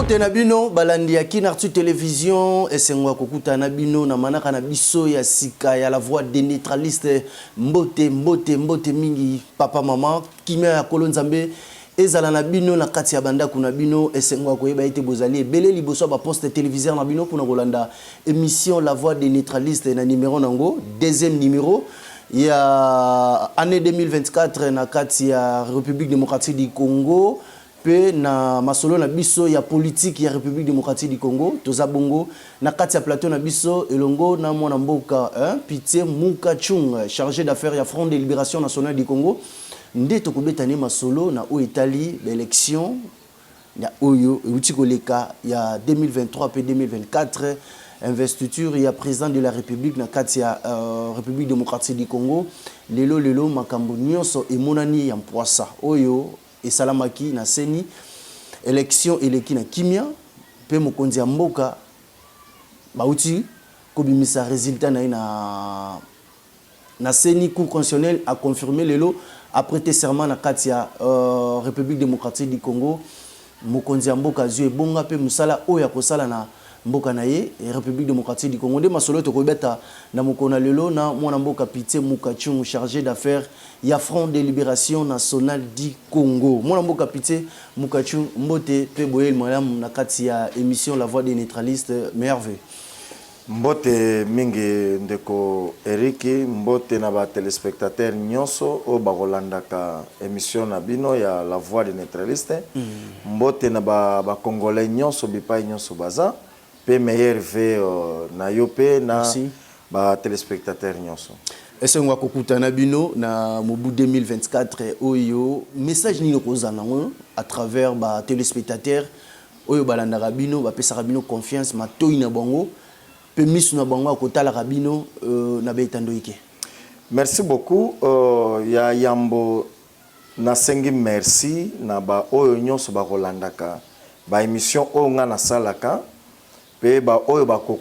Mbote na bino balandi ya Kinartu Télévision esengwa kokuta na bino na manaka na biso ya sika ya la voix des neutralistes mbote mingi papa mama kimia ya kolonzambe ezala na bino na kati ya banda kuna bino esengwa koyeba ete bozali ebele liboso ba poste téléviseur na bino pour kolanda émission la voix des neutralistes na numéro nango deuxième numéro ya année 2024 na kati ya République démocratique du Congo pe na masolo na biso ya politique ya République démocratique du Congo toza bongo na kati ya plateau na biso elongo na mwana mboka Pitié Mukachung chargé d'affaires ya Front de Libération Nationale du Congo nde tokobetani masolo na o Italie l'élection ya oyo utikoleka ya 2023 pe 2024 investiture ya président de la République na kati ya République démocratique du Congo lelo makambo nyonso emonani ya mpwasa oyo et salamaki na seni élection eleki na kimia pe mokonzi ya mboka bauti kobimisa résultat na seni cour constitutionnelle a confirmé lelo a prêté serment na katia République démocratique du Congo mokonzi ya mboka zue bonga pe musala oya kosala na mboka na ye République démocratique du Congo de masolo to kobeta na mokona lelo na mwana mboka Pitié Mukachung chargé d'affaires ya Front de Libération Nationale du Congo mwana mboka Pitié Mukachung mbote pe boyel malam na kati ya émission La Voix des neutralistes merveille mbote mingi ndeko Eriki mbote na ba téléspectateurs nyonso o bakolandaka émission na bino ya La Voix des neutralistes mbote na ba congolais nyonso bipai nyonso baza pe meilleur ve na yope na ba téléspectateurs nyonso est-ce qu'on va kokuta na bino na mobu 2024 oyo message ni kozana à travers ba téléspectateurs oyo balanda rabino ba pesa rabino confiance matoi na bango pe misu na bango akotala rabino na betando ike. Merci beaucoup ya yambo na sengi merci na ba oyo nyonso ba kolandaka ba émission oyo nga na salaka pe ba oyo ba ko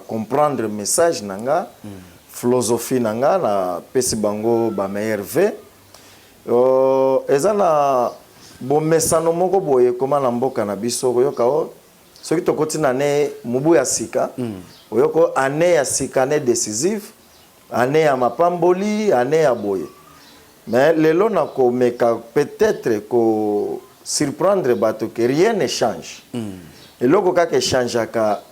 comprendre message nanga philosophie nanga na pesi bango ba meilleur ve ezana bon mesano moko boye koma na mboka na biso yoka o soki tokoti na ne mubu ya sika oyoko année ya sika année décisive année ya mapamboli année ya boye mais lelo na ko meka peut-être ko surprendre bato que rien ne change et loko kaka change ka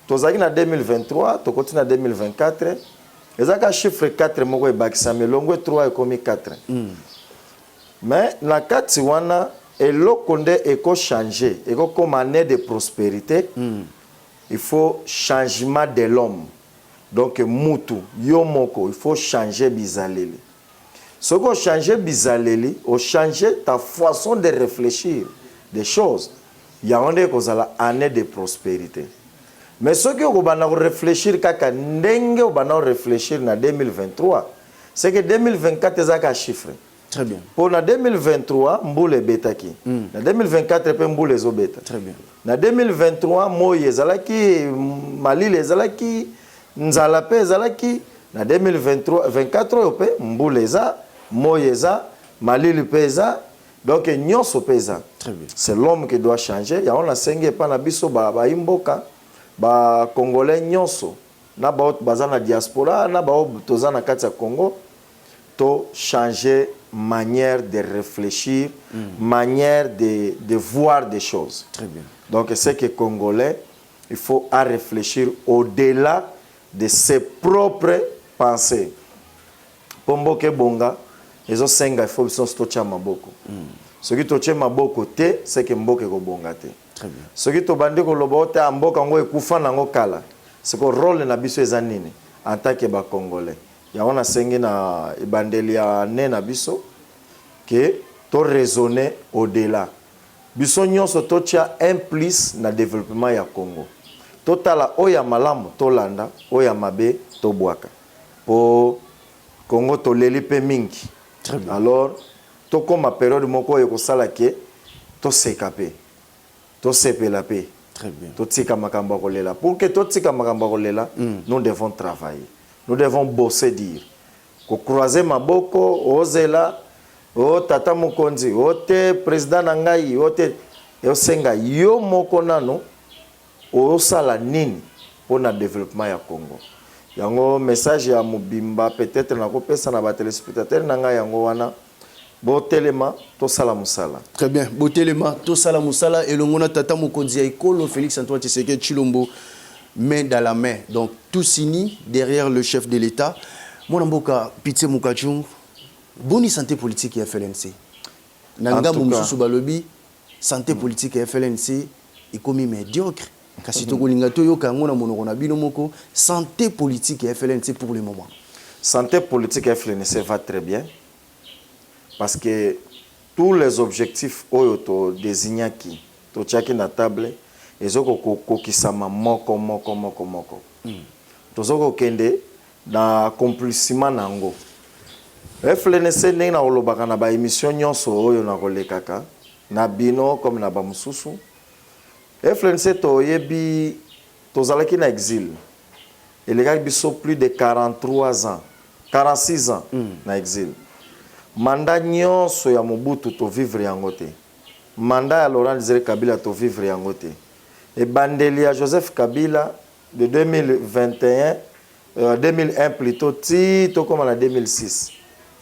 tozaki na 2023 tokoti na 2024 ezaka chiffre 4 moko e bakisa melongo 3 ekomi 4 mais na kati wana eloko nde eko changer eko comme année de prospérité il faut changement de l'homme donc mutu yo moko il faut changer bizaleli soko changer bizaleli o changer ta façon de réfléchir des choses ya onde kozala année de prospérité mais ce que vous allez réfléchir kaka ndenge vous allez réfléchir na 2023 c'est que 2024 ezaka chiffre très bien pour na 2023 mbule betaki na 2024 pe mbule zobeta très bien na 2023 moye ezalaki malile ezalaki nzala pe ezalaki na 2023 24 pe mbule za moye za malile pe za donc nyonso pe za très bien c'est l'homme qui doit changer ya on a senge pa na biso ba imboka ba congolais nyonso na ba bazana diaspora na ba tozana kati ya Congo to changer manière de réfléchir manière de voir des choses très bien donc c'est que congolais il faut à réfléchir au-delà de ses propres pensées pomboke bonga ezo senga il faut biso stocha maboko ce qui toche maboko te c'est que mboke ko bonga te très bien ce qui to bandi ko lobo te mboka ngo ekufa nango kala c'est que rôle na biso ezanini en tant que ba congolais ya wana sengi na ibandeli ya ne na biso que to raisonner au-delà biso nyonso to tia un plus na développement ya Congo totala oya malamu to landa oya mabe to bwaka po Congo to leli pe mingi très bien alors to comme période moko yeko sala ke to sekape to sepela pe très bien to tika makambo kolela pour que to tika makambo kolela nous devons travailler nous devons bosser dire ko croiser maboko ozela o tata mokonzi o te président nangai o te eosenga yo moko nano osala nini pour le développement ya Congo. Yango message ya mobimba peut-être na kopesa na ba téléspectateurs na nga yango wana botelema to sala musala. Très bien, botelema to sala musala et longona tata mokonzi ya ekolo Félix Antoine Tshisekedi Tshilombo main dans la main. Donc tout signé derrière le chef de l'État. Mon mboka Pitse Mukachung boni santé politique ya FLNC. Nanga mususu balobi santé politique ya FLNC ikomi médiocre. Kasi tokolinga to yoka ngona monoko na bino moko santé politique ya FLNC pour le moment. Santé politique ya FLNC va très bien parce que tous les objectifs oyo désignaki to tchaki na table ezoko kokisama moko. Tozoko kende na accomplissement nango. FLNC ndenge na kolobaka na ba émission nyonso oyo na kolekaka na bino comme na ba mususu. FLNC toyebi tozalaki na exil. Elekaki biso plus de 43 ans, 46 ans na exil. Mandat nyonso ya Mobutu to vivre yango te. Mandat ya Laurent Désiré Kabila to vivre yango te. Et bandeli ya Joseph Kabila de 2001 plutôt ti to comme en 2006.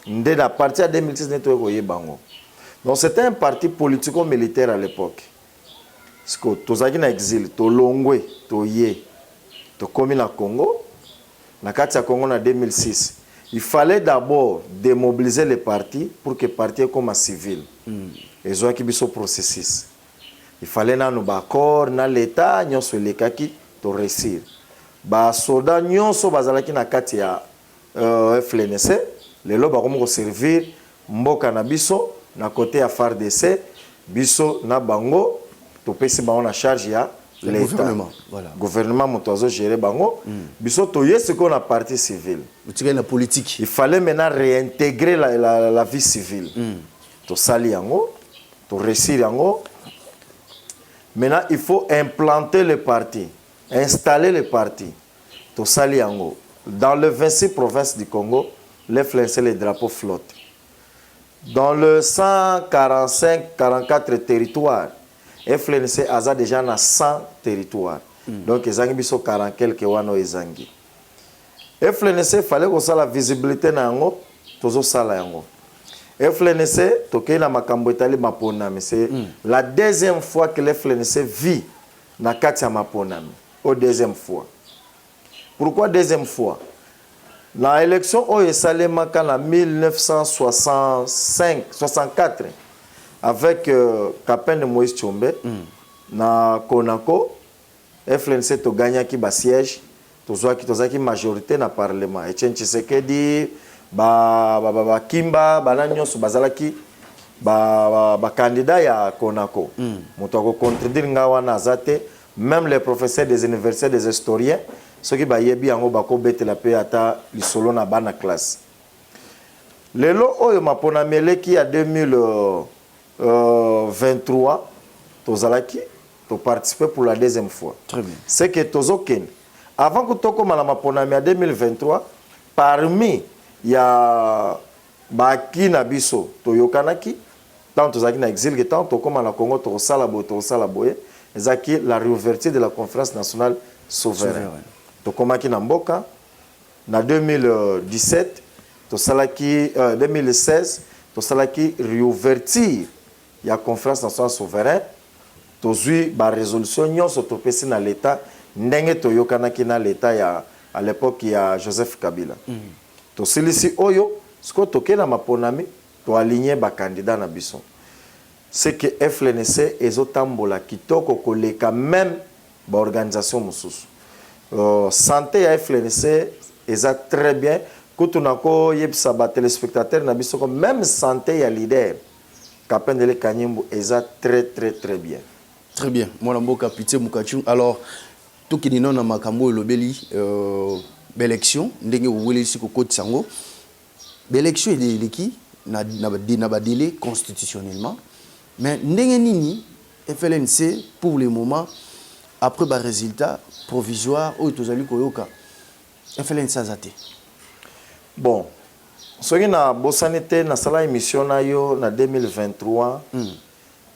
Dès la partie à 2006 neto ko yebango. Donc c'était un parti politico-militaire à l'époque. Parce que tozaki na exil, to longwe, to ye, to komi na Congo. Na kati ya Congo na 2006. Il fallait d'abord démobiliser les partis pour que les partis comme civil. Et zo ki biso processus. Il fallait na no accord na l'état nyonso lekaki to réussir. Ba soda nyonso bazalaki na kati ya FLNC, lelo ba komo servir mboka na biso na côté ya FARDC, biso na bango to pesi ba na charge ya l'État. Gouvernement motozo gérer bango. Biso to yesi ko na partie civile. La politique. Il fallait maintenant réintégrer la vie civile. To sali yango, to réussir yango. Maintenant, il faut implanter le parti, installer le parti. To sali yango. Dans les 26 provinces du Congo, les FLNC, les drapeaux flottent. Dans le 145-44 territoires, FLNC a déjà 100 territoires. Donc, ils ont mis 40 quelques wano ezangi. FLNC fallait que ça la visibilité na yango, tozo sala yango. FLNC toke na makambo etali maponami, c'est la deuxième fois que FLNC vit na kati ya maponami. Au deuxième fois. Pourquoi deuxième fois? La élection au Esalemaka en 1964 avec Capitaine Moïse Tshombe na Konako, FLNC to gagna ki ba siège, tozaki majorité na parlement. Etienne Tshisekedi ba Kimba bananyonso bazalaki ba candidat ya Konako. Moto ko contredire nga wana azate, même les professeurs des universités, des historiens, ceux qui ba yebi yango bako betela pe ata lisolo na bana classe. Lelo oyo mapona meleki ya 2023 tozalaki to participer pour la deuxième fois. Très bien. C'est que tozoken avant que toko malama ponami à 2023 parmi ya baki na biso toyokanaki tant tozaki na exil que tant toko na Congo to sala boye ezaki la réouverture de la conférence nationale souveraine. To komaki na mboka na 2017 to salaki 2016 to salaki réouverture ya conférence nationale souveraine. Tozui ba résolution nyonso to pesi na l'état ndenge toyokanaki na l'état ya à l'époque ya Joseph Kabila. To silisi oyo sko tokela maponami to aligner ba candidat na biso. C'est que FLNC ezotambola kitoko koleka même ba organisation mususu. Santé ya FLNC eza très bien. Kutunako yebisa ba téléspectateurs na biso même santé ya leader Kapendele Kanyimbu eza très bien. Très bien. Moi mboka Pitse Mukachung. Alors tout qui dit non na makambo elobeli élection ndenge wele siko côte sango. L'élection est eleki na délai constitutionnellement. Mais ndenge nini FLNC pour le moment après ba résultat provisoire au tozali koyoka FLNC azate. Bon, ce qui na bosanité na sala émission na yo na 2023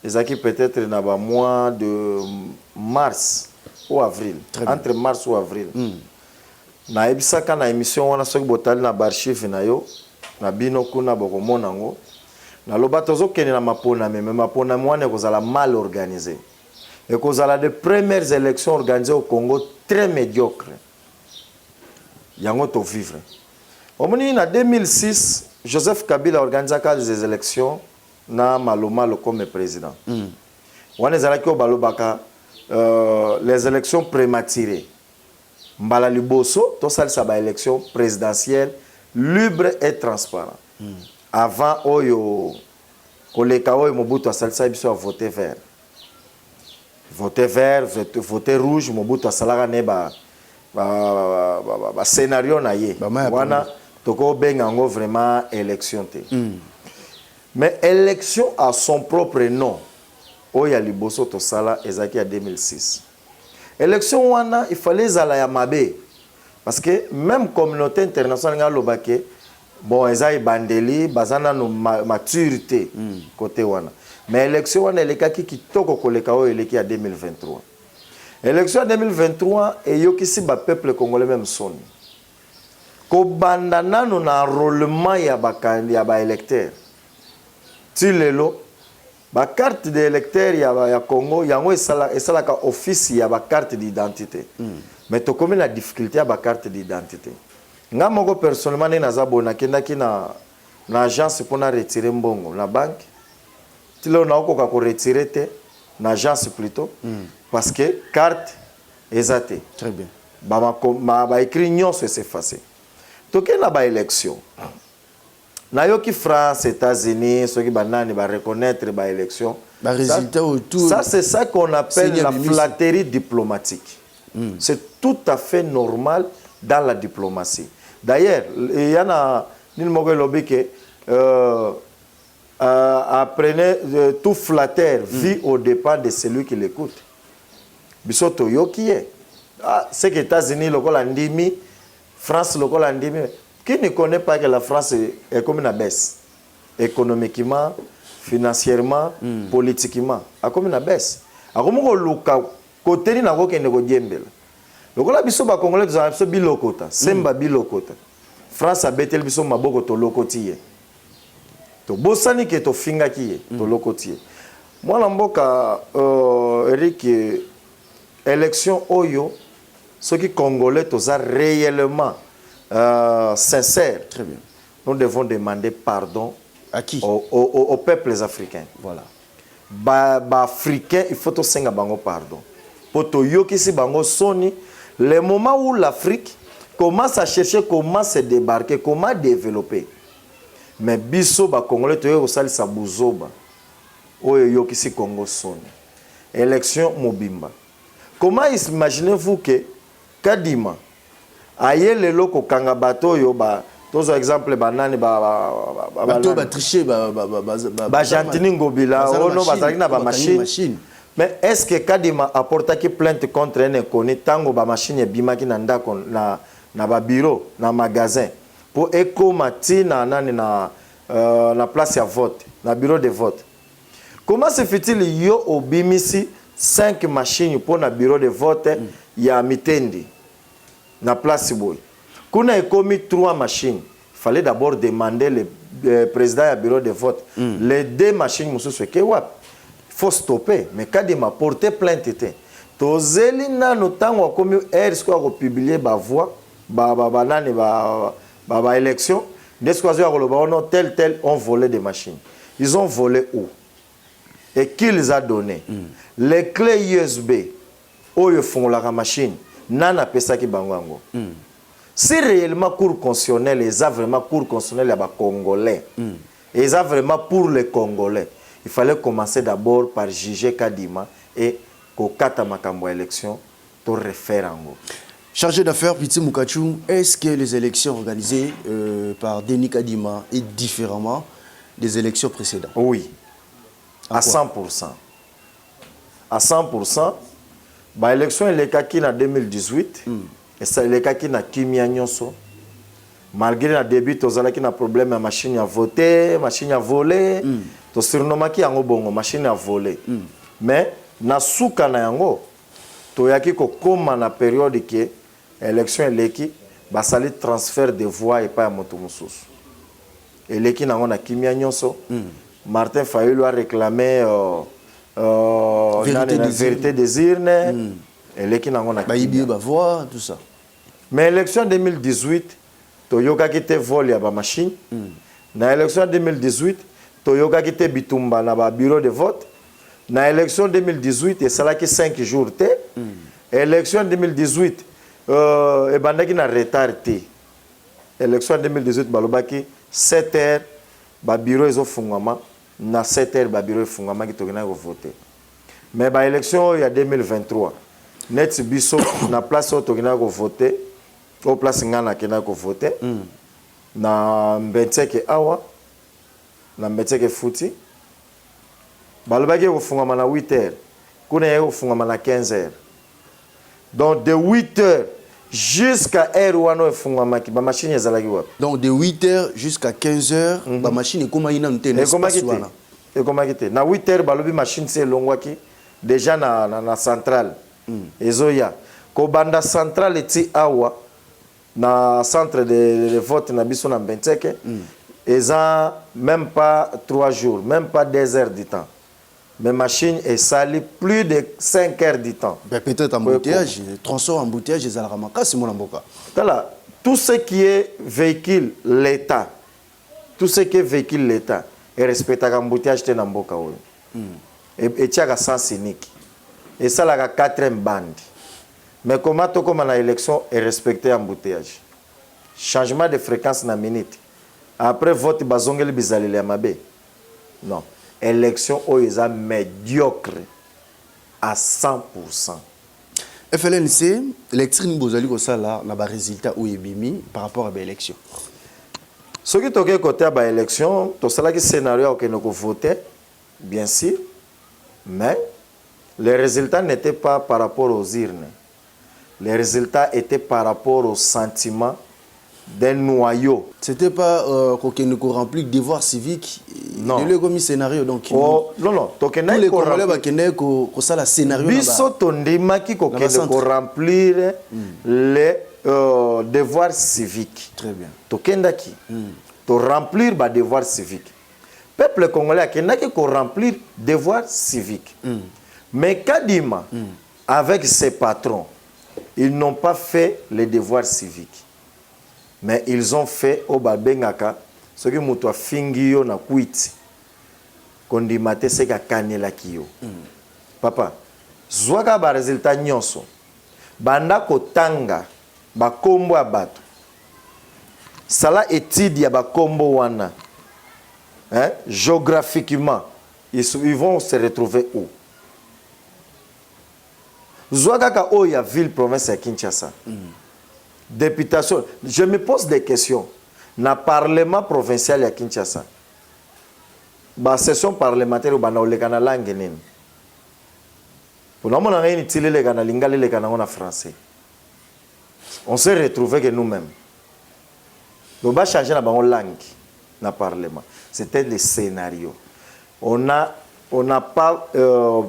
ezaki peut-être na ba mois de mars ou avril, entre mars ou avril. Na ebisaka na émission wana soki botali na archive na yo na bino kuna bokomona ngo na loba tozokende na maponami mais maponami wana ekozala mal organisé ekozala de premières élections organisées au Congo très médiocre yango to vivre omoni na 2006 Joseph Kabila organisaka des élections na Malomalo comme président wana ezalaki o balobaka les élections prématurées mbala liboso to salisa ba élection présidentielle libre et transparent avant oyo koleka oyo Mobutu asalisa biso a voter vert voter rouge Mobutu asalaka ne ba scénario na ye wana toko benga ngo vraiment élection te mais élection à son propre nom oyo liboso to sala ezaki à 2006 élection wana il fallait zala ya mabe parce que même communauté internationale nga lobake bon ezai bandeli bazana no maturité côté wana mais élection wana elekaki kitoko koleka oyo eleki ya 2023 élection ya 2023 eyokisi ba peuple congolais même soni ko banda nano na enrôlement ya ba électeur ti lelo ba carte d'électeur ya Congo yango esalaka office ya ba carte d'identité mais to comme la difficulté ya ba carte d'identité nga moko personnellement ne nazabona kendaki na agence pour na retirer mbongo na banque ti lelo na okoka ko retirer te na agence plutôt parce que carte ezate très bien ba écrit nyonso s'effacer toke na ba élection na yoki France États-Unis ceux qui banani ba reconnaître ba élection ba résultat autour ça c'est ça qu'on appelle la flatterie diplomatique c'est tout à fait normal dans la diplomatie d'ailleurs il y en a nil moko lobi que apprenez tout flatteur vit au dépens de celui qui l'écoute bisoto yoki c'est que États-Unis lokola ndimi France lokola ndimi. Qui ne connaît pas que la France est comme une baisse économiquement, financièrement, politiquement, a comme une baisse. A comme on luka côté ni na ko kende ko diembela. Lokola biso ba congolais za biso bilokota, semba bilokota. France a betel biso maboko to lokotiye. To bosani ke to finga kiye to lokotiye. Moi na mboka Eric élection oyo ceux qui congolais to za réellement sincère. Très bien. Nous devons demander pardon à qui? Aux peuples africains. Voilà. Africains, il faut aussi bango pardon. Pour to yokisi bango soni, le moment où l'Afrique commence à chercher comment se débarquer, comment développer. Mais biso ba congolais to yo sali sa buzoba. Oyo yokisi Congo soni. Élection mobimba. Comment imaginez-vous que Kadima aye lelo ko kanga bato yo ba tozo exemple banani bato ba tricher ba Gentini Ngobila ono bazali na ba machine mais est-ce que Kadima apportaki plainte contre un inconnu tango ba machine bimaki na ndako na ba bureau na magasin pour ekoma tina nani na place ya vote na bureau de vote comment se fait-il yo obimisi 5 machines pour na bureau de vote ya Mitendi na place boy. Quand on a commis 3 machines, il fallait d'abord demander le président du bureau de vote. Les 2 machines, il faut stopper. Mais quand il m'a porté plainte, tozeli na notango commis air soit publier ba voix, ba élection, des tel ont volé des machines. Ils ont volé où? Et qui les a donné? Les clés USB, où ils font la machine. Nana pesa ki bango. Si réellement cour constitutionnel, ils ont vraiment cour constitutionnel à Congolais. Ils ont vraiment pour les Congolais. Il fallait commencer d'abord par juger Kadima et kokata makambo élection pour refaire ango. Chargé d'affaires Piti Mukachou, est-ce que les élections organisées par Denis Kadima est différemment des élections précédentes? Oui. À 100%. À 100%. L'élection est en 2018 et ça est en Kimia Nyonso. malgré le début tozalaki na problème ya machine à voter, machine à voler, to surnomaki yango bongo machine à voler. Mais na suka na yango toyaki ko koma na période ke élection eleki basali transfert de voix et pas moto mususu. Eleki nango na kimia nyonso. Martin Fayulu a réclamé vérité des urnes. Eleki nango na kimia ba voix tout ça. Mais élection 2018 Toyoka qui te vol ya ba machine. Na élection 2018, Toyoka qui te bitumba na ba bureau de vote. Na élection 2018, et ça là qui 5 jours te. Élection 2018, et bandaki na retard te. Élection 2018 balobaki 7 heures ba bureau ezo fungama na 7 heures ba bureau fungama ki tokena ko voter. Mais ba élection il y a 2023. Net biso na place où tokena ko voter. Au place ngana kena ko voter na mbetseke awa na mbetseke futi balobaki ko fungama na 8h kuna yeko fungama na 15h donc de 8h jusqu'à heure wana fungama ki ba machine ezalaki wapi donc de 8h jusqu'à 15h ba machine ekoma ina ntene espace wana ekoma kite na 8h balobi machine se longwaki déjà na centrale ezoya ko banda centrale eti awa na centre de vote na biso na Mbenteke ils ont même pas 3 jours même pas 2 heures du temps mais machine est sali plus de 5 heures du temps peut-être embouteillage transport embouteillage les alaka makasi mona mboka voilà tout ce qui est véhicule l'état tout ce qui est véhicule l'état et respecta embouteillage te na mboka oyo et tiaka sens unique et ça la 4e bande. Mais comment tu comme la élection est respecté embouteillage. Changement de fréquence na minute. Après vote bazongeli bizalile mabe. Non, élection oyo médiocre à 100%. FLNC, l'électrine bozali ko sala na ba résultat ou ebimi par rapport à ba élection. Ce qui toke côté ba élection, to sala ki scénario que nous voter bien sûr, mais les résultats n'étaient pas par rapport aux urnes. Les résultats étaient par rapport au sentiment d'un noyau. C'était pas qu'on ne remplit devoir civique. Non. Il y a comme scénario donc. Oh, non. Tous les Congolais qui ça la scénario. Biso tondima qui ko remplir les devoirs civiques. Très bien. Tokenda ki to remplir ba devoir civique. Peuple congolais qui n'a que remplir devoir civique. Mais Kadima avec ses patrons ils n'ont pas fait les devoirs civiques. Mais ils ont fait au Babengaka ce que muto fingio na kuiti. Kondimate se ka kanela kiyo. Papa, zwaka ba résultat nyonso. Banda kotanga ba kombo abato. Sala étude ya ba kombo wana. Hein? Géographiquement, ils vont se retrouver où? Zouagaka Oya, ville, province à Kinshasa. Députation. Je me pose des questions. Na parlement provincial à Kinshasa. Ba session parlementaire ou bana olekana langue nini. Pour nous, on a utilisé les gana lingale les gana en français. On s'est retrouvé que nous-mêmes. On va changer la langue na parlement. C'était le scénario. On n'a pas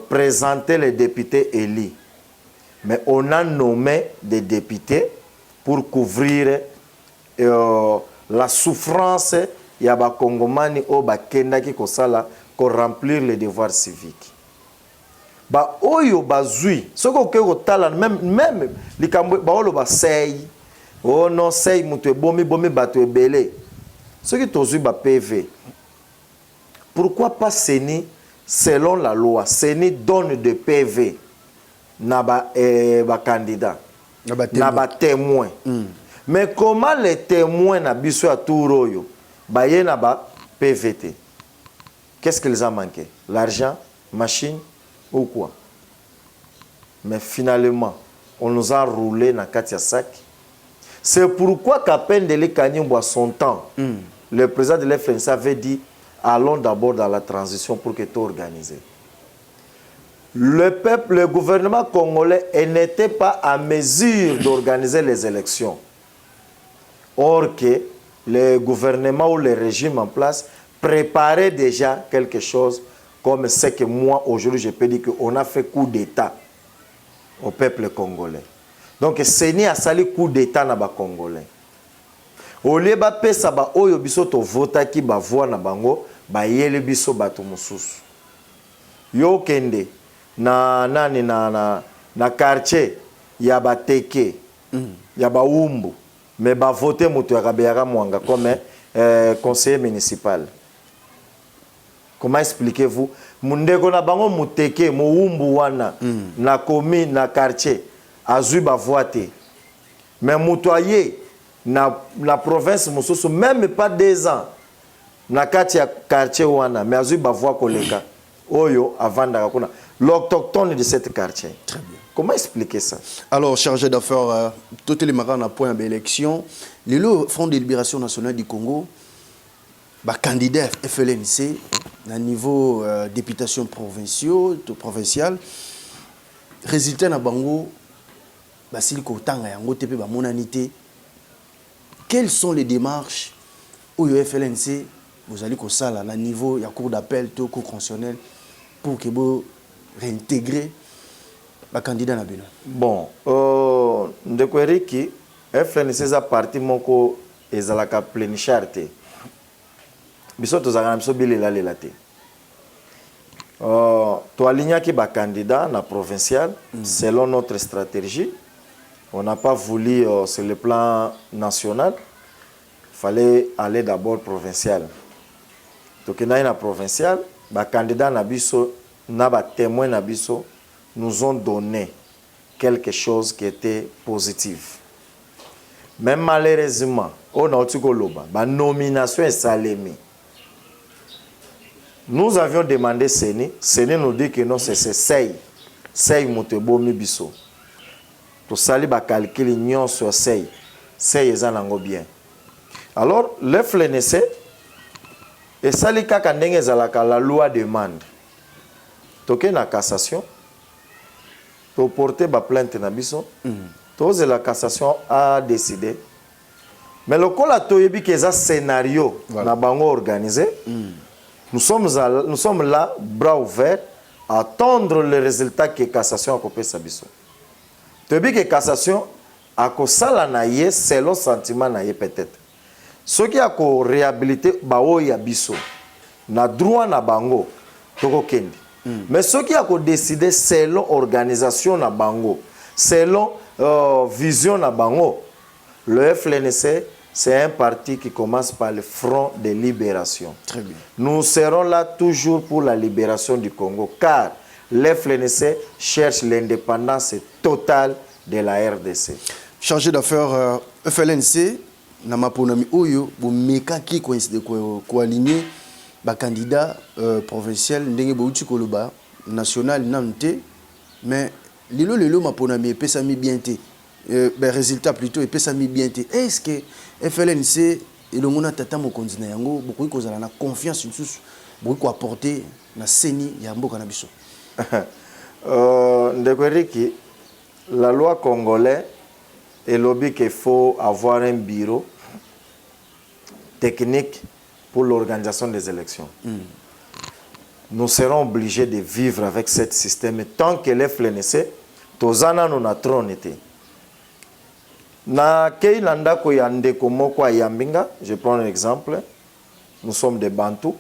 présenté les députés élus. Mais on a nommé des députés pour couvrir la souffrance ya ba Congomani o ba kenda ki kosala ko remplir les devoirs civiques. Ba oyo bazui soko ke kotala même likambo ba olo ba sei oh non sei mutu bomi bato ebele soki tozui ba PV. Pourquoi pas Seni selon la loi Seni donne de PV na ba candidat na ba témoin. Mais comment les témoins na biso à Touroyo ba yena ba PVT? Qu'est-ce qu'ils ont manqué? L'argent, machine ou quoi? Mais finalement, on nous a roulé dans Katia Sac. C'est pourquoi Kapendele Kanyimbo à son temps, le président de l'FNC avait dit allons d'abord dans la transition pour que tout organisé. Le peuple, le gouvernement congolais n'était pas à mesure d'organiser les élections. Or que le gouvernement ou le régime en place préparait déjà quelque chose comme ce que moi, aujourd'hui, je peux dire qu'on a fait coup d'État au peuple congolais. Donc, Séni a sali coup d'État na ba Congolais. Au lieu de pesa ba oyo biso to vota ki ba voix na bango, ba yele biso bato mususu. Yo kende na nani na quartier ya ba teke, ya ba umbu, mais ba voter mutu ya kabeyaka mwanga comme conseiller municipal. Comment expliquez-vous? Mundeko na bango muteke mo umbu wana na commune na quartier azui ba voter. Mais mutoyer na province mususu même pas 2 ans na kati ya quartier wana mais azui ba voix koleka oyo avanda kuna l'autochtone de cette quartier. Très bien. Comment expliquer ça? Alors, chargé d'affaires, tout les marins à point d'élection, le Front de libération nationale du Congo, candidat FLNC, à niveau députation provinciale, résultat na bango, s'il kotanga yango tepe ba monanité. Quelles sont les démarches où le FLNC vous allez ko sala na niveau ya cour d'appel to cour constitutionnelle pour que vous réintégrer le candidat na bino? Bon, ndeko Eriki, FLNC za parti moko ezalaka plénicharte. Biso tozalaka biso bilela lela te. To alignaki ba candidat na provincial selon notre stratégie. On n'a pas voulu sur le plan national. Il fallait aller d'abord provincial. Donc na provincial, ba candidat na biso na ba témoin na biso nous ont donné quelque chose qui était positif. Mais malheureusement, on a eu la nomination est salémée. Nous avions demandé Séni. Séni nous dit que non, c'est Sey. Sey Moutebomi Bisso. Tout sali ba calcul union sur Sey. Sey est en bien. Alors, le FLNC, et sali kaka ndenge zalaka la loi demande. Toké na cassation. Pour porter ma plainte na biso, la cassation a décidé. Mais le cas toyebi que ça scénario na bango organisé, nous sommes là bras ouverts à attendre le résultat que cassation a copé sa biso. Toyebi que cassation a ko sala na ye selon sentiment na ye peut-être. Ce qui a ko réhabiliter bao ya biso na droit na bango toko kendi. Mais ce qui a décidé selon organisation na bango, selon vision na bango, le FLNC, c'est un parti qui commence par le Front de libération. Très bien. Nous serons là toujours pour la libération du Congo, car le FLNC cherche l'indépendance totale de la RDC. Chargé d'affaires FLNC, na maponami oyo, bu meka qui coïncide ko aligner ba candidat provincial ndenge bouti koloba national nante mais lilo maponami pesami bien té ben résultat plutôt pesami bien té. Est-ce que FLNC et le mona tata mo konzina yango beaucoup ko zala na confiance sur beaucoup ko apporter na Séni ya mboka na biso? Ndeko Eriki, la loi congolaise est lobby qu'il faut avoir un bureau technique pour l'organisation des élections. Nous serons obligés de vivre avec ce système tant que les FLNC, tozana nous na trône été. Na keilanda ko yande ko moko yambinga, je prends un exemple. Nous sommes des Bantous.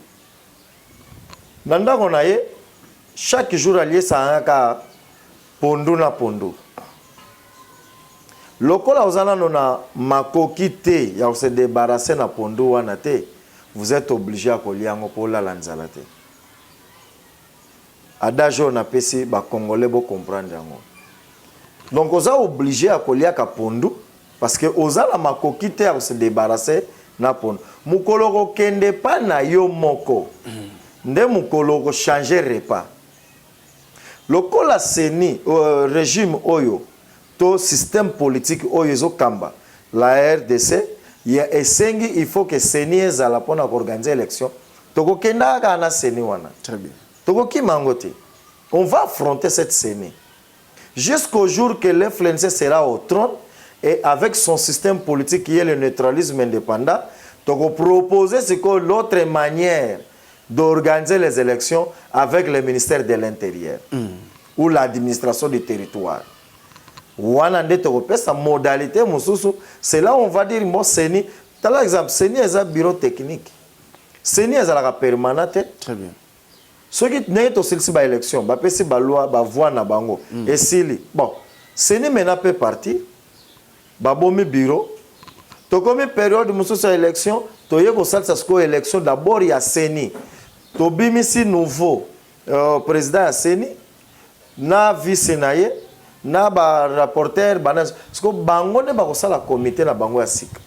Nanda konaye, chaque jour allié ça anga pondu na pondu. Lokola ozana nona makoki te ya se débarrasser na pondu wana te. Vous êtes obligé à coller en pour la lanzalate. Adage on a pesi ba congolais bo comprendre yango. Donc on a obligé à coller à pondu parce que oza la makokite à se débarrasser na pondu. Mukoloko kende pa na yo moko. Nde mukoloko changer repas. Lokola Séni régime oyo to système politique oyo zo kamba la RDC. Il faut que Séni ezala pona organiser l'élection. Toko kenda kana Séni wana. Très bien. Toko ki mangote. On va affronter cette Séni. Jusqu'au jour que le FLNC sera au trône et avec son système politique qui est le neutralisme indépendant, Donc, proposer c'est que l'autre manière d'organiser les élections avec le ministère de l'Intérieur ou l'administration du territoire. Sa modalité, c'est là où on va dire, moi, Seni, par exemple, Seni est un bureau technique. Seni est un permanent. Très bien. Ceux qui n'ont pas d'élection, ils peuvent pas loi, voix na bango. Et si, bon, Seni maintenant peut partir, babomi bureau, to comme période de élection, to yeko salsa sko élection d'abord il y a Seni. To bimisi nouveau président à Seni, na vice naye, na ba rapporteur, sko bango ne ba ko sala comité na bango ya sika.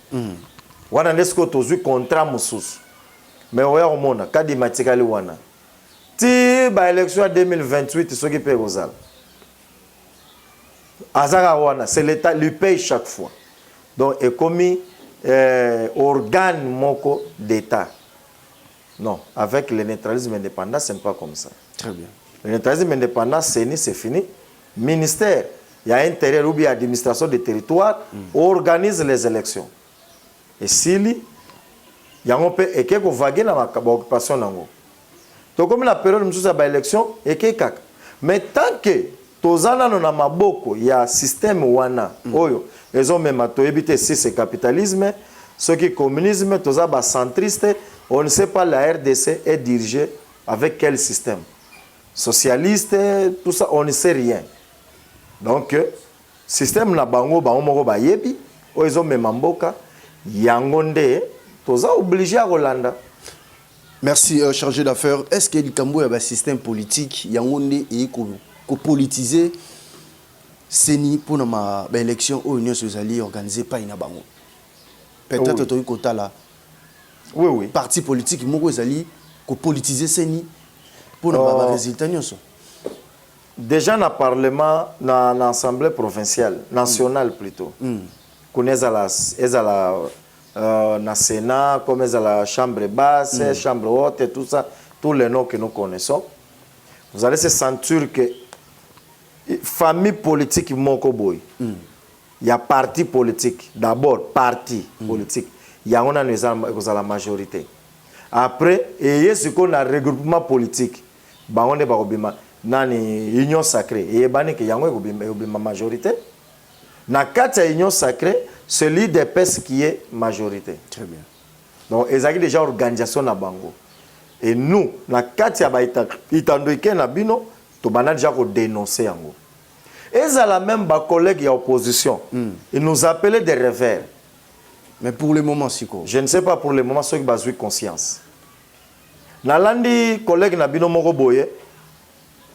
Wana nesko tozu contrat mususu. Mais oya omona kadi matikali wana. Ti ba élection 2028 ce qui peut kozala. Azara wana, c'est l'État lui paye chaque fois. Donc est commis organe moko d'État. Non, avec le neutralisme indépendant, ce n'est pas comme ça. Très bien. Le neutralisme indépendant, c'est fini. Ministère, il y a intérieur ou bien administration des territoires, organise les élections. Et s'il y a un peu et quelque vague dans la occupation nango. Donc comme la période où nous avons élection et quelque. Mais tant que tozana na maboko il y a système wana oyo ils ont même to éviter si c'est capitalisme, ce qui est communisme, toza ba centriste, on ne sait pas la RDC est dirigée avec quel système. Socialiste, tout ça on ne sait rien. Donc système na bango moko ba yebi, ils ont même mboka yangonde toza obligé à Rolanda. Merci, chargé d'affaires. Est-ce que le Cambodge a un système politique yangonde et ko politiser Seni pour l'élection où l'Union socialiste organisée par Inabango? Peut-être que tu as là. Oui. Parti politique, moko ezali ko politiser Seni pour le résultat. Déjà dans le Parlement, dans l'Assemblée provinciale, nationale plutôt, dans le Sénat, comme dans la Chambre basse, Chambre haute, et tout ça, tous les noms que nous connaissons, vous allez se sentir que famille politique Mokoboy, il y a parti politique, d'abord parti politique, il y a la majorité. Après, il y a ce qu'on a regroupement politique, on est nani union sacrée et bani que yango ma majorité na kati union sacrée celui des PES qui est majorité. Très bien. Donc ils ont déjà organisation na bango et nous na kati ya ba itandoike na bino to bana déjà ko dénoncer yango et ça la même ba collègues ya opposition ils nous appelaient des revers. Mais pour le moment siko je ne sais pas pour le moment ceux qui bazui conscience na landi collègue na bino moko boye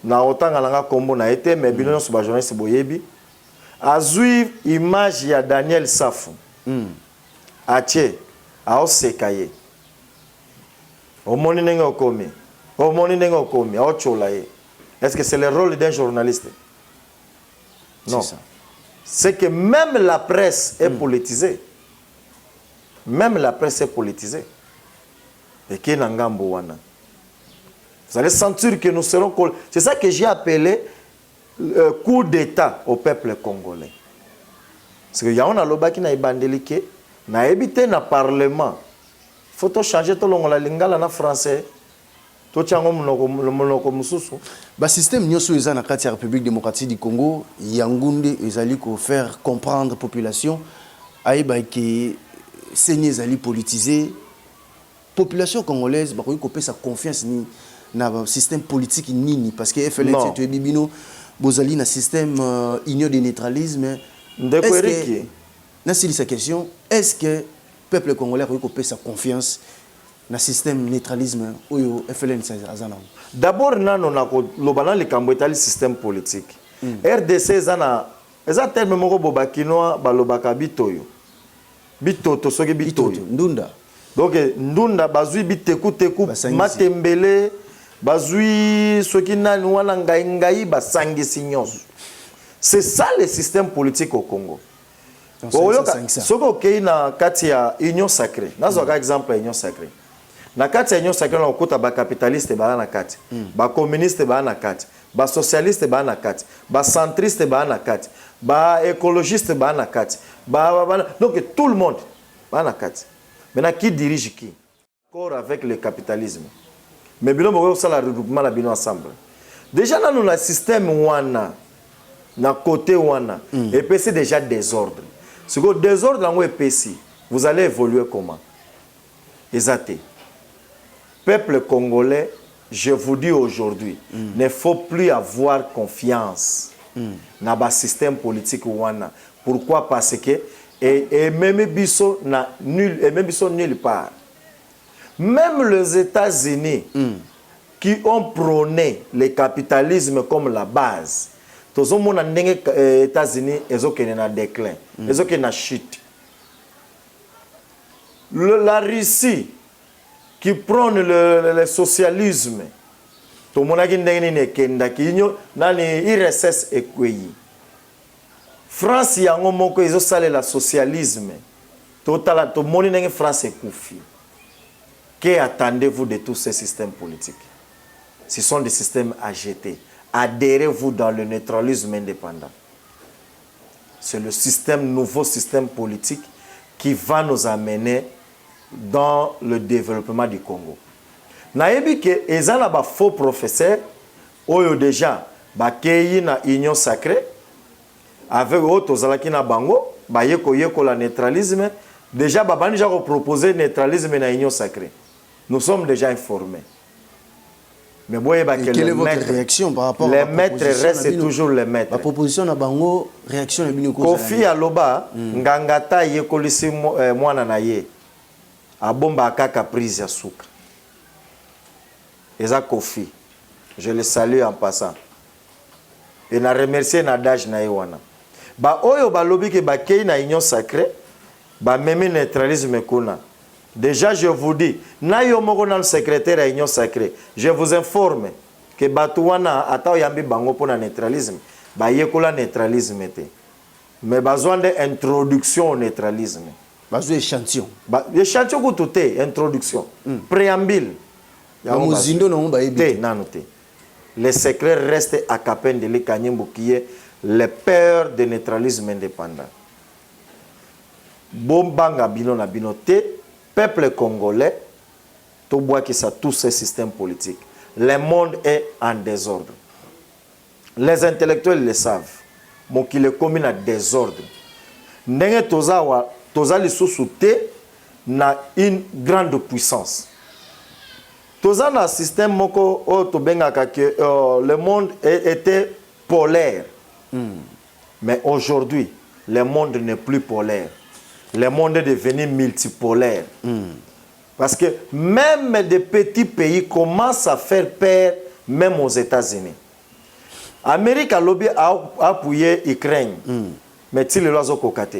na otanga langa kombo na été mais bino so ba journaliste boyebi azui image ya Daniel Safu atie aosekaye omoni nenga okomi aocholaye. Est-ce que c'est le rôle d'un journaliste? Non, c'est que même la presse est politisée. Même la presse est politisée. Et qui n'a ngambo wana. Vous allez sentir que nous serons... C'est ça que j'ai appelé coup d'État au peuple congolais. Parce que y a un loba qui n'a pas n'a évité na parlement. Faut changer tout le lingala na français. Tout chango monoko mususu. Ba système nyoso eza na kati ya République démocratique du Congo, yangunde ezali ko faire comprendre population aiba que Seni ezali politisé. Population congolaise ba ko pesa confiance ni na système politique nini parce que FLN c'est bibino bozali na système union de neutralisme. Est-ce que question, est-ce que peuple congolais ko pesa confiance na système neutralisme oyo FLN azana? D'abord nano na ko lobana le kambotali système politique. RDC zana eza terme moko bobakinoa balobaka bitoyo. Bitoto soki bitoyo. Ndunda. Donc ndunda bazui biteku matembele bazui soki nani wana ngai basangisi nyonso. C'est ça le système politique au Congo. Soko okei na kati ya union sacrée. Nazo ka exemple ya union sacrée. Na kati ya union sacrée na okuta ba capitaliste ba na kati, ba communiste ba na kati, ba socialiste ba na kati, ba centriste ba na kati, ba écologiste ba na kati, donc tout le monde ba na kati. Maintenant, qui dirige qui? Encore avec le capitalisme. Mais bien, on va le regroupement la bino ensemble. Déjà, dans le système wana, dans le côté wana, et puis c'est déjà désordre. Ce que désordre dans le EPC, vous allez évoluer comment? Exacté. Peuple congolais, je vous dis aujourd'hui, ne faut plus avoir confiance dans le système politique wana. Pourquoi? Parce que et même biso na nul et même biso nulle part. Même les États-Unis qui ont prôné le capitalisme comme la base, tous les États-Unis ils ont un déclin, ils ont une chute. La Russie qui prône le socialisme, tout le monde a dit IRSS et France y a un moment ils ont salé le socialisme. Tout le monde a France et Koufi. Qu'attendez-vous de tous ces systèmes politiques? Ce sont des systèmes à jeter. Adhérez-vous dans le neutralisme indépendant. C'est le nouveau système politique qui va nous amener dans le développement du Congo. Naebi que ils ont des faux professeurs, oyo déjà bakei na union sacrée avec autres zalaki na bango, yeko la neutralisme, déjà babani déjà proposé neutralisme na union sacrée. Nous sommes déjà informés. Mais quelle est votre réaction par rapport les à la maîtres restent toujours les maîtres. La proposition na bango réaction na bino Kofi aloba ngangata yekolisi mwana na ye abomba kaka prise ya suka. Eza Kofi. Je le salue en passant. Et na remercier Nadage na yewana. Ba oyo balobi ke bakei na union sacrée ba meme neutralisme kuna. Déjà, je vous dis, nayo moko na le secrétaire à l'Union sacrée, je vous informe que Batouana atao yambi bango pour le neutralisme, ba yekola neutralisme te. Mais besoin d'introduction au neutralisme. Besoin d'échantillon. Échantillon ko tout introduction, préambule. Ya muzindo na mba yebi. Le secret reste à Capen de l'Ekanyembo qui est le père de neutralisme indépendant. Bombanga bino na binote. Peuple congolais, tout bois qui ça tous ces systèmes politiques. Le monde est en désordre. Les intellectuels le savent. Mon qui le commune à désordre. Ndenge toza li sous-souté na une grande puissance. Toza na système moko o to bengaka que le monde était polaire. Mais aujourd'hui, le monde n'est plus polaire. Le monde est devenu multipolaire. Parce que même des petits pays commencent à faire peur, même aux États-Unis. L'Amérique a appuyé l'Ukraine. Mais il est au Kokate.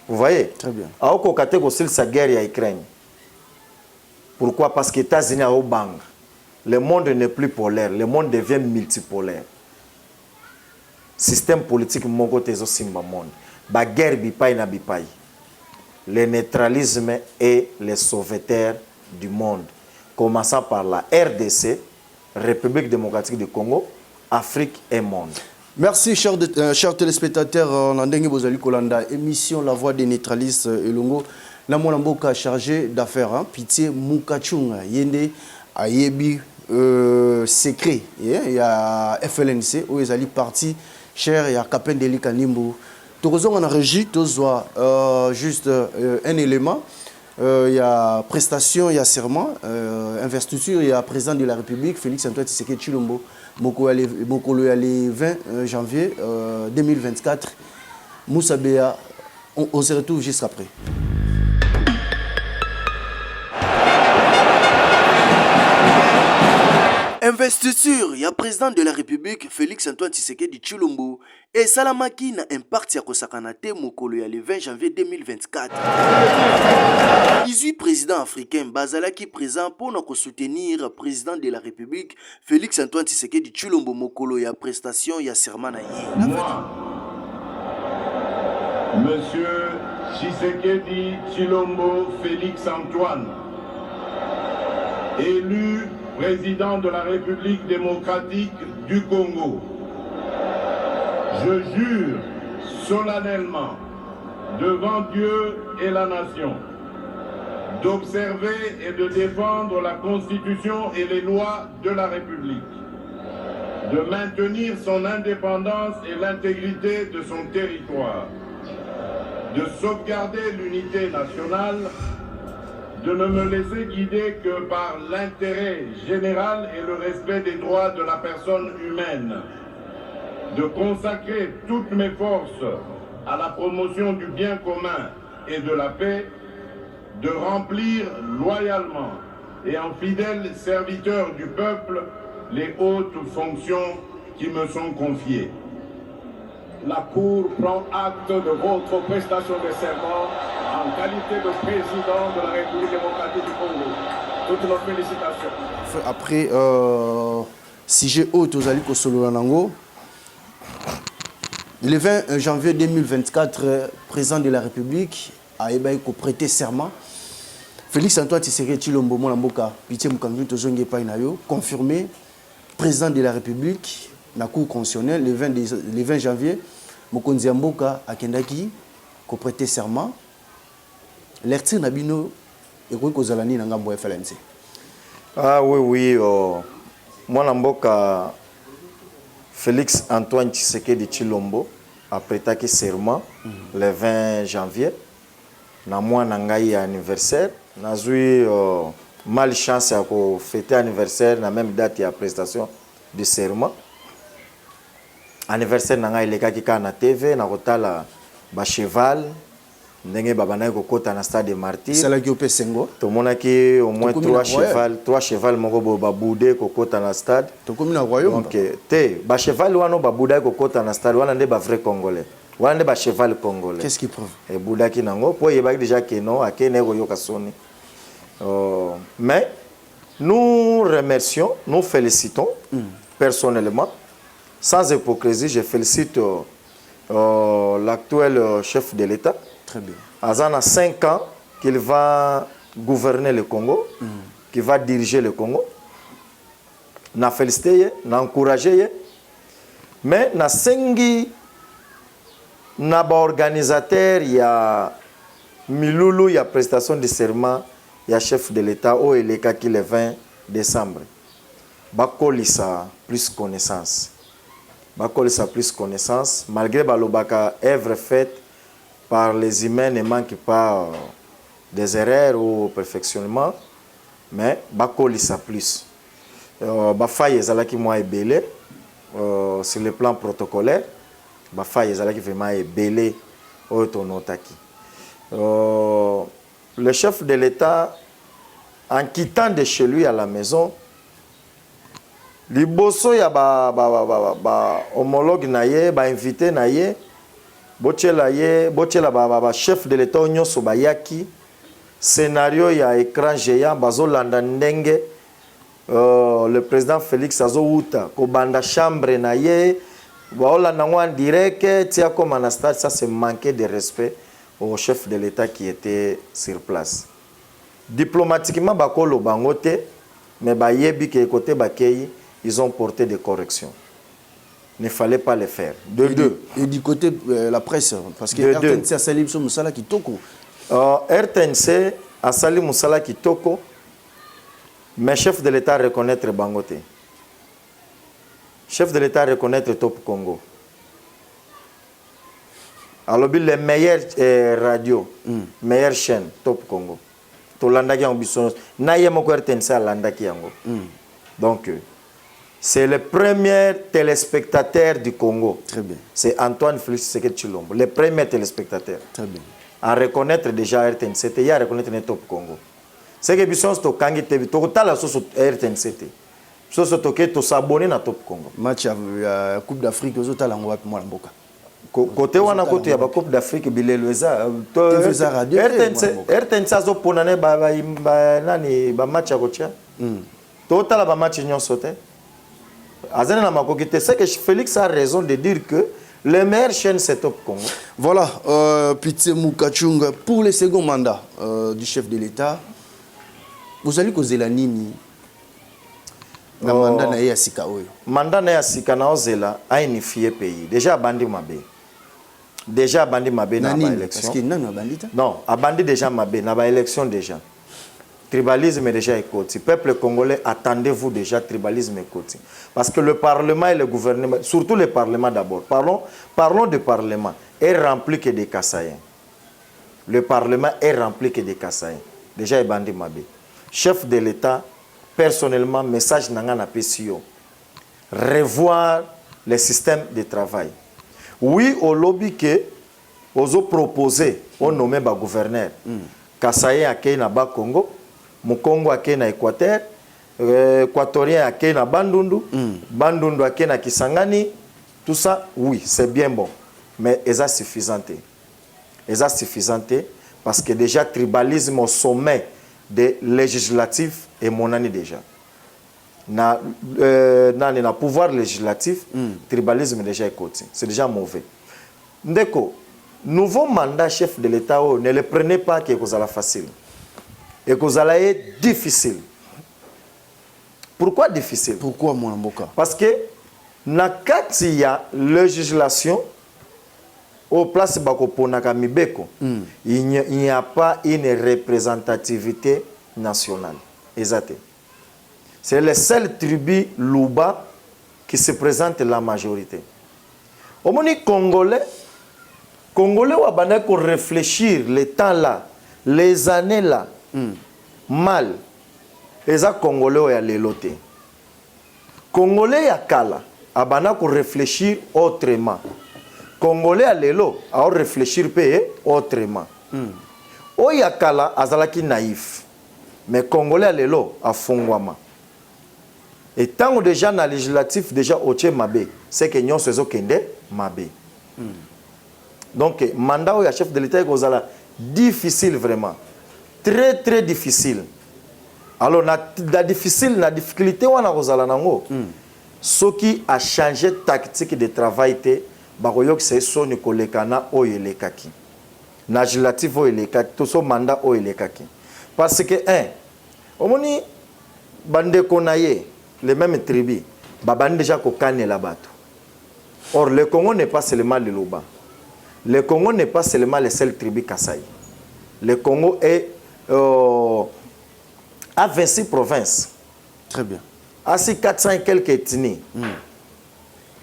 Vous voyez? Très bien. Au Kokate, c'est sa guerre à l'Ukraine. Pourquoi? Parce que les États-Unis ont bang. Le monde n'est plus polaire. Le monde devient multipolaire. Système politique, mon côté, c'est aussi mon monde. La guerre bipaï na bipaï. Le neutralisme est le sauveteur du monde. Commençant par la RDC, République démocratique du Congo, Afrique et monde. Merci, chers téléspectateurs. Nandenge Bozali Kolanda, émission La Voix des neutralistes Elongo. La Moulamboka chargé d'affaires. Pitié Moukachunga, Yende, Ayebi, secret. Il y a FLNC, où ils allaient parti, cher, il y a Kapen Deli Kanimbo. Tourzon en régie, juste un élément. Il y a prestation, il y a serment, investiture, il y a président de la République, Félix Antoine Tshisekedi Tshilombo, Mokolo le 20 janvier 2024. Moussa Béa, on se retrouve juste après. Investiture, il y a président de la République, Félix Antoine Tshisekedi Tshilombo, et Salamaki na impact ya kosakanate mokolo ya le 20 janvier 2024. 18 présidents africains bazalaki présent pour nous soutenir président de la République, Félix Antoine Tshisekedi Tshilombo mokolo ya prestation ya serment na ye. Monsieur Tshisekedi Tshilombo Félix Antoine, élu président de la République démocratique du Congo, je jure solennellement devant Dieu et la nation d'observer et de défendre la Constitution et les lois de la République, de maintenir son indépendance et l'intégrité de son territoire, de sauvegarder l'unité nationale, de ne me laisser guider que par l'intérêt général et le respect des droits de la personne humaine, de consacrer toutes mes forces à la promotion du bien commun et de la paix, de remplir loyalement et en fidèle serviteur du peuple les hautes fonctions qui me sont confiées. La Cour prend acte de votre prestation de serment en qualité de président de la République démocratique du Congo. Toutes nos félicitations. Après, si j'ai haute aux Aliko Sololanango, le 20 janvier 2024, président de la République a prêté serment. Félix Antoine Tshisekedi Tshilombo Mboka, Pitié Mukangi Tozonge Painayo, confirmé président de la République, la Cour constitutionnelle, le 20 janvier, Mokonzi Mboka a Kendaki, ko prêté serment. L'erti Nabino et Kozalani Nangambo FLNC. Ah oui, moi Mboka, Félix Antoine Tshisekedi Tshilombo a prêté serment le 20 janvier. Na moi nangai anniversaire. Nazui malchance à fêter anniversaire na même date ya prestation de serment. Anniversaire nangai leka kika na TV na kotala ba cheval ndenge babana ko kota na stade de Martyrs. Sala ki opesengo. To monaki au moins 3 cheval moko ba boudé ko kota na stade. To komi na royaume. Donc te ba cheval wano ba boudé ko kota na stade wana nde ba vrai congolais. Wana nde ba cheval congolais. Qu'est-ce qui prouve? Et boudaki nango po yebaki déjà que non akene ko yoka soni. Mais nous remercions, nous félicitons personnellement, sans hypocrisie, je félicite l'actuel chef de l'État. Très bien. Azan a 5 ans qu'il va gouverner le Congo, qu'il va diriger le Congo. Na félicité, na encouragé, mais na sengi na ba organisateur il y a Milulu, il y a prestation de serment. Il y a chef de l'État au Eleka qui le 20 décembre. Bakolisa plus connaissance. Bakolisa plus connaissance. Malgré Balobaka, œuvre faite par les humains ne manque pas des erreurs ou perfectionnement. Mais Bakolisa plus. Bafaye ezalaki moi ebele sur le plan protocolaire. Bafaye ezalaki vraiment ebele au tonotaki. Le chef de l'État, en quittant de chez lui à la maison, liboso ya homologue naye, invité naye, bochela chef de l'État nyonso bayaki, scénario ya écran géant bazo landa ndenge le président Félix Azouta ko banda chambre naye, baolanda en direct, tia comme en stade, ça c'est manquer de respect au chef de l'État qui était sur place. Diplomatiquement, bakolo bangote, mais bayebi ke côté bakei, ils ont porté des corrections. Il ne fallait pas le faire. De deux. Et du côté la presse, parce que RTNC a sali Moussala Kitoko. RTNC a sali Moussala Kitoko, mais chef de l'État reconnaître bangote. Chef de l'État reconnaître Top Congo. Alors, les meilleures radios, meilleures chaînes, Top Congo. Donc, c'est le premier téléspectateur du Congo. Très bien. C'est Antoine Félix Tshisekedi Tshilombo, le premier téléspectateur. Très bien. À reconnaître déjà RTNC, il y a à reconnaître le Top Congo. C'est que Bisson Stokangi TV, tu as la sauce RTNC. Tu as s'abonner à Top Congo. Match à Coupe d'Afrique, aux autres, côté wana côté ya ba Coupe d'Afrique bilelweza RTNC azo ponane ba nani ba match ya kocha total ba match nyonso te azana na makokite. C'est que Félix a raison de dire que le meilleur chaîne c'est Top Congo. Voilà, Pitié Mukachunga pour le second mandat du chef de l'État. Vous allez causer la nini na mandat na ya sika oyo. Mandat na ya sika na ozela a unifié pays. Déjà bandi mabe. Déjà bandi mabe na ba élection. Parce que non na bandita. Non, a bandi déjà mabe na ba élection déjà. tribalisme est déjà écouté. Peuple congolais, attendez-vous déjà, tribalisme écouté. Parce que le Parlement et le gouvernement, surtout le Parlement d'abord, parlons du Parlement, est rempli que des Kassaïens. Le Parlement est rempli que des Kassaïens. Déjà, Ebandi Mabé. Chef de l'État, personnellement, message Nangana PCO. Revoir les systèmes de travail. Oui, au lobby que, aux proposé, on nommé le gouverneur. Kassaïen à na ba Congo, Mukongo à na Équateur, Équatorien à na Bandundu, Bandundu à na Kisangani, tout ça, oui, c'est bien bon. Mais est-ce suffisant? Est-ce suffisant? Parce que déjà, tribalisme au sommet des législatifs est mon année déjà. Na pouvoir législatif, tribalisme déjà écouté. C'est déjà mauvais. Ndeko, nouveau mandat chef de l'État, ne le prenez pas que vous allez facile. Et que vous allez difficile. Pourquoi difficile? Pourquoi mon amboka? Parce que quand il y a législation, au place Bakoponaka Mibeko, il n'y a pas une représentativité nationale. Exact. C'est les seules tribus Louba qui se présentent la majorité. Au moins, Congolais ont réfléchir les temps là, les années là, mal. Et ça, Congolais ont les lotés. Congolais à Kala, ont réfléchir autrement. Congolais à l'élo, ont réfléchir autrement. Oyakala, azalaki naïf. Mais Congolais à l'élo, à Fongwama. Et tant que déjà dans le législatif, déjà au Mabé, c'est que nous sommes kende Mabé. Donc, le mandat au chef de l'État est difficile vraiment. Très, très difficile. Alors, la difficulté, ce qui a changé tactique de travail, c'est son kolekana o elekaki. Na législatif o elekaki, tout son mandat o elekaki. Parce que, omoni, bande konaye, les mêmes tribus, babane déjà kokane la bateau. Or, le Congo n'est pas seulement le Luba. Le Congo n'est pas seulement les seules tribus Kasaï. Le Congo est à 26 provinces. Très bien. À 400 et quelques ethnies.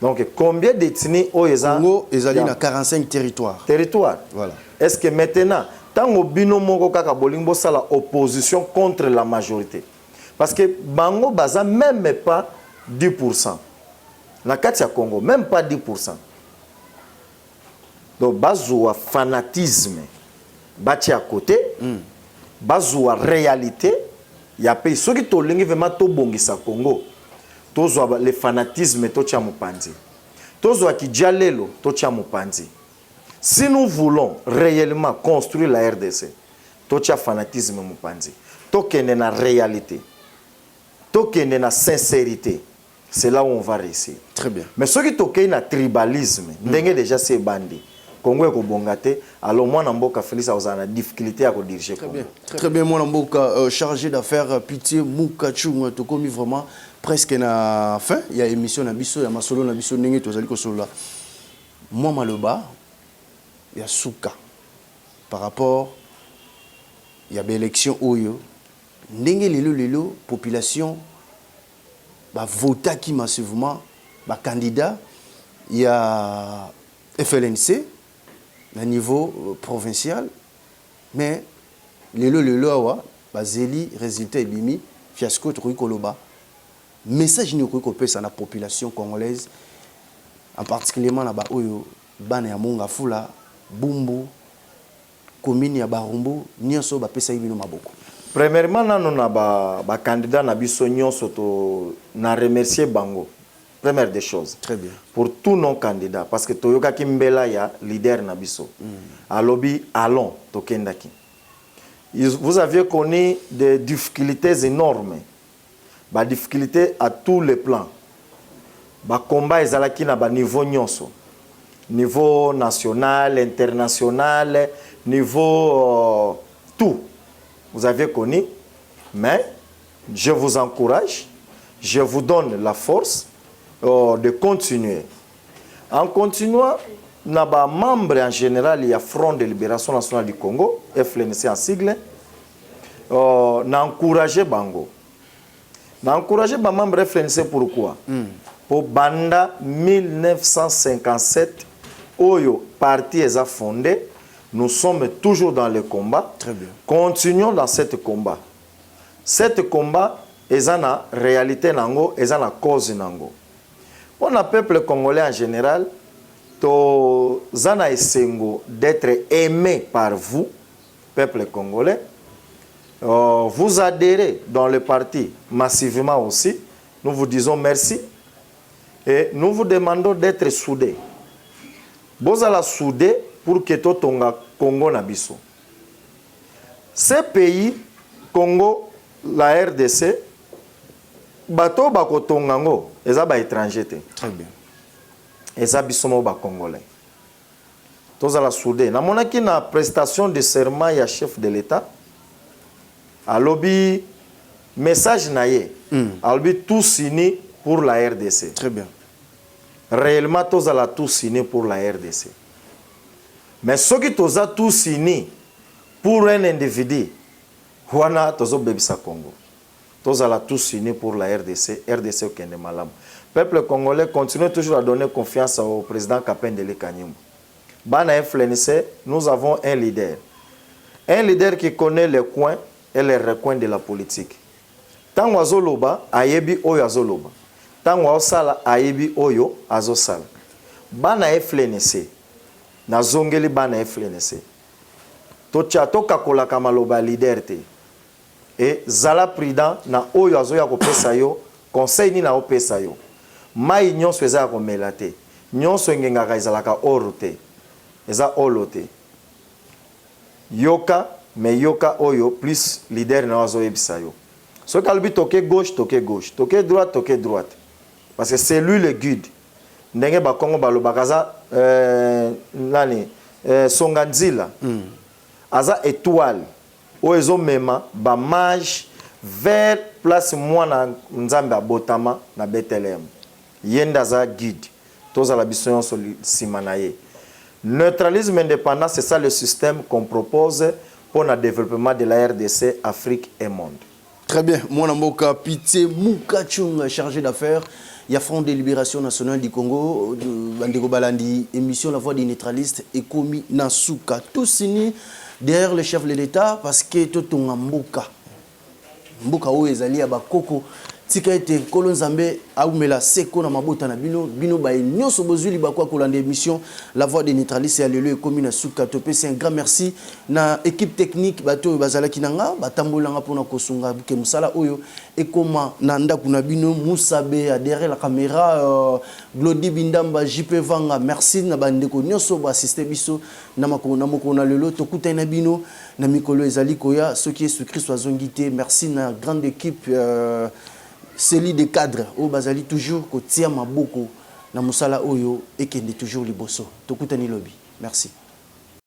Donc, combien d'ethnies au Congo est allé dans 45 territoires. Territoire. Voilà. Est-ce que maintenant, tant que binomo kaka bolingo ça la opposition contre la majorité? Parce que Bango Baza même pas 10%. Na Katia Congo, même pas 10%. Donc, bazoua fanatisme, bâti à côté, bazoua réalité, il y a pays, ceux qui ont vraiment tout bongisa Congo, tous le fanatisme, tout tient mopandi. Tous qui dialelo, tout tient mopandi. Si nous voulons réellement construire la RDC, tout tient fanatisme mopandi. Tout qui est la réalité, tout qui est la sincérité, c'est là où on va réussir. Très bien. Mais ceux qui ont un tribalisme, déjà c'est bandit. Congo est bongate, alors moi Namboka Félix a une difficulté à diriger. Très bien. Très bien, moi Namboka chargé d'affaires Pitié Moukachou, tu commis vraiment presque na fin. Il y a émission na biso, il y a masolo na biso nengi tozali ko solo. Moi maloba, il y a souka par rapport il y a des élections oyo. Ndenge lelo population ba vota qui massivement ba candidat, il y a FLNC à niveau provincial, mais le awa bazeli résultat ebimi fiasco to koloba message ni ko pesa na population congolaise en particulièrement na ba oyo bana ya monga fula bumbu commune ya barumbu nyonso ba pesa ibino maboko. Premièrement nanu na ba candidat na biso nyonso to na remercier bango. Première des choses. Très bien. Pour tous nos candidats, parce que Toyoka Kimbela ya leader Nabiso. À lobby, allons, Tokendaki. Vous aviez connu des difficultés énormes. Des difficultés à tous les plans. Des combats ezalaki na ba niveau nyonso. Niveau national, international, niveau tout. Vous aviez connu. Mais je vous encourage, je vous donne la force de continuer. En continuant, nous avons membres en général, il y a Front de Libération Nationale du Congo, FLNC en sigle. n'encourager bango. N'encourager ba membre FNC pourquoi? Pour banda 1957 oyo parti est fondé, nous sommes toujours dans le combat. Très bien. Continuons dans ce combat. Cet combat est en réalité nango, est en cause nango. Pour le peuple congolais en général, to zana esengo d'être aimé par vous, peuple congolais. Vous adhérez dans le parti massivement aussi. Nous vous disons merci et nous vous demandons d'être soudés. Vous allez souder pour que tout le Congo nabiso. Ces pays, Congo, la RDC, bato bako tongango, eza ba étranger. Très bien. Eza bisomo ba congolais. Tous à la soudée. Na monaki na prestation de serment ya chef de l'État. A lobby message naye. A lobby tout signé pour la RDC. Très bien. Réellement tous à la tout signé pour la RDC. Mais ceux qui tous a tout signé pour un individu, wana tozo bebisa Congo. Tous à la tout signé pour la RDC. RDC au Kende Malam. Peuple congolais continue toujours à donner confiance au président Kapendele Kanyimbo. Bana FLNC, nous avons un leader. Un leader qui connaît les coins et les recoins de la politique. Tant wazoloba, ayebi oyo azoloba. Tant wasala, ayebi oyo azosala. Bana FLNC, na zongeli bana FLNC. Tocha toka kola kamaloba leader te. Et zala prudent na oyo azoya kopesa yo, conseil ni na opesa yo. Mai nyonso eza komela te. Nyonso ngengaka ezalaka oro te. Eza olo te. Yoka, mais yoka oyo plus leader na wazo yebisa yo. So kalbi toke gauche, toke gauche. Toke droite, toke droite. Parce que c'est lui le guide. Ndenge ba Kongo balobakaza nani songanzila. Aza étoile. Oezo mema ba mage vers place mwana nzambe abotama na Bethlehem. Yenda za guide. Toza la bisoyon simanaye. Neutralisme indépendant, c'est ça le système qu'on propose pour le développement de la RDC, Afrique et monde. Très bien. Mon amboka Pitié Moukachung, chargé d'affaires. Il y a Front de Libération Nationale du Congo, Bandeko Balandi, émission La Voix des Neutralistes, et Komi Nasuka. Tout signé derrière le chef de l'État parce que tout ton amboka. Mboka ou ezali ya bakoko tika ete kolo nzambe aumela seko na mabota na bino ba nyonso bozuli bakwa kolanda émission La Voix des Neutralistes et lelo ekomi na suka topé. C'est un grand merci na équipe technique bato bazala kinanga batambolanga pona kosunga buke musala oyo ekoma na ndaku na bino musabe derrière la caméra Glody Bindamba JP Vanga. Merci na bandeko nyonso ba assister biso na moko na lelo tokuta na bino na mikolo ezali koya ce qui est sur Christ azongité. Merci na grande équipe Célie de cadre au bazali toujours kotia maboko na musala oyo ekende toujours liboso tokutani lobby. Merci.